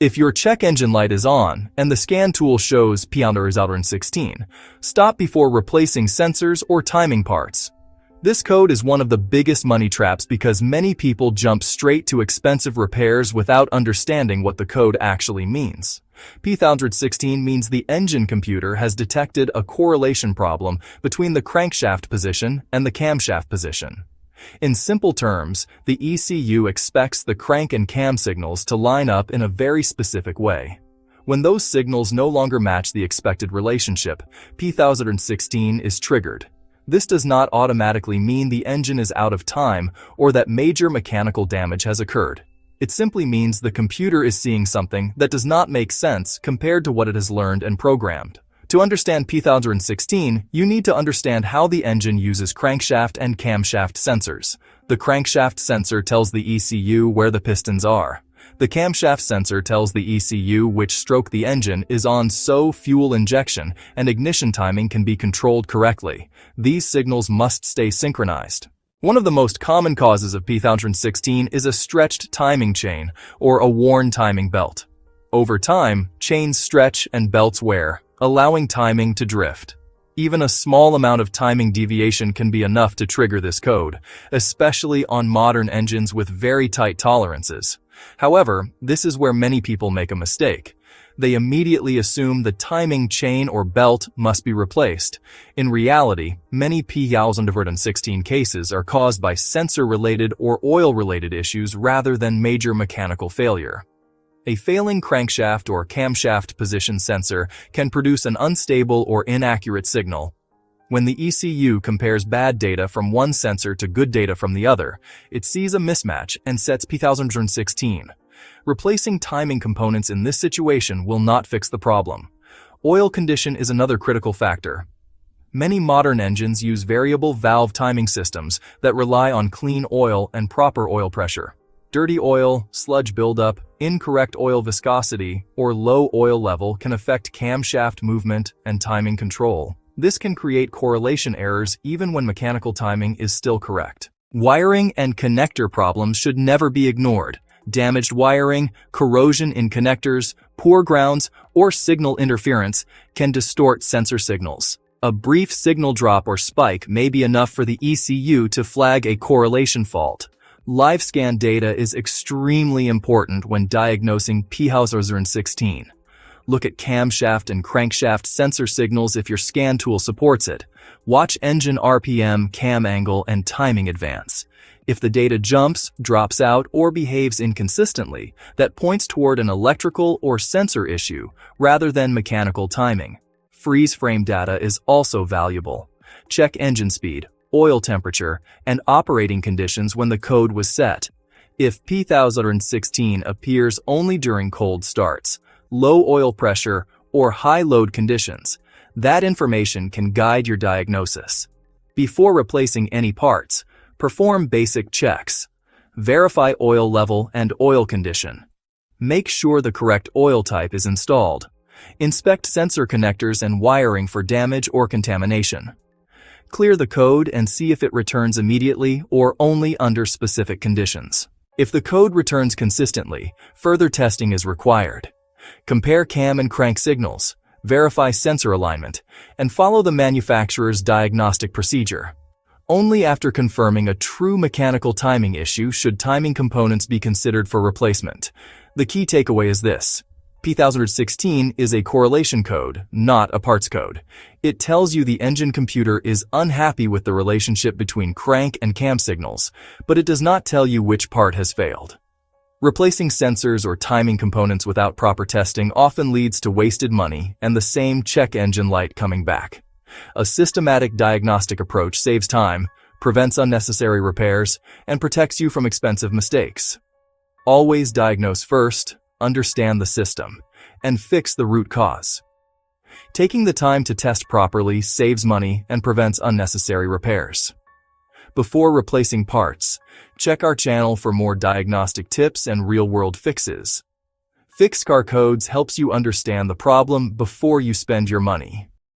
If your check engine light is on and the scan tool shows P0016, stop before replacing sensors or timing parts. This code is one of the biggest money traps because many people jump straight to expensive repairs without understanding what the code actually means. P0016 means the engine computer has detected a correlation problem between the crankshaft position and the camshaft position. In simple terms, the ECU expects the crank and cam signals to line up in a very specific way. When those signals no longer match the expected relationship, P0016 is triggered. This does not automatically mean the engine is out of time or that major mechanical damage has occurred. It simply means the computer is seeing something that does not make sense compared to what it has learned and programmed. To understand P0016, you need to understand how the engine uses crankshaft and camshaft sensors. The crankshaft sensor tells the ECU where the pistons are. The camshaft sensor tells the ECU which stroke the engine is on so fuel injection and ignition timing can be controlled correctly. These signals must stay synchronized. One of the most common causes of P0016 is a stretched timing chain or a worn timing belt. Over time, chains stretch and belts wear, allowing timing to drift. Even a small amount of timing deviation can be enough to trigger this code, especially on modern engines with very tight tolerances. However, this is where many people make a mistake. They immediately assume the timing chain or belt must be replaced. In reality, many P0016 cases are caused by sensor-related or oil-related issues rather than major mechanical failure. A failing crankshaft or camshaft position sensor can produce an unstable or inaccurate signal. When the ECU compares bad data from one sensor to good data from the other, it sees a mismatch and sets P0016. Replacing timing components in this situation will not fix the problem. Oil condition is another critical factor. Many modern engines use variable valve timing systems that rely on clean oil and proper oil pressure. Dirty oil, sludge buildup, incorrect oil viscosity, or low oil level can affect camshaft movement and timing control. This can create correlation errors even when mechanical timing is still correct. Wiring and connector problems should never be ignored. Damaged wiring, corrosion in connectors, poor grounds, or signal interference can distort sensor signals. A brief signal drop or spike may be enough for the ECU to flag a correlation fault. Live scan data is extremely important when diagnosing P0016. Look at camshaft and crankshaft sensor signals if your scan tool supports it. Watch engine RPM, cam angle, and timing advance. If the data jumps, drops out, or behaves inconsistently, that points toward an electrical or sensor issue rather than mechanical timing. Freeze frame data is also valuable. Check engine speed, oil temperature, and operating conditions when the code was set. If P0016 appears only during cold starts, low oil pressure, or high load conditions, that information can guide your diagnosis. Before replacing any parts, perform basic checks. Verify oil level and oil condition. Make sure the correct oil type is installed. Inspect sensor connectors and wiring for damage or contamination. Clear the code and see if it returns immediately or only under specific conditions. If the code returns consistently, further testing is required. Compare cam and crank signals, verify sensor alignment, and follow the manufacturer's diagnostic procedure. Only after confirming a true mechanical timing issue should timing components be considered for replacement. The key takeaway is this: P0016 is a correlation code, not a parts code. It tells you the engine computer is unhappy with the relationship between crank and cam signals, but it does not tell you which part has failed. Replacing sensors or timing components without proper testing often leads to wasted money and the same check engine light coming back. A systematic diagnostic approach saves time, prevents unnecessary repairs, and protects you from expensive mistakes. Always diagnose first, understand the system, and fix the root cause. Taking the time to test properly saves money and prevents unnecessary repairs. Before replacing parts, check our channel for more diagnostic tips and real-world fixes. Fixed Car Codes helps you understand the problem before you spend your money.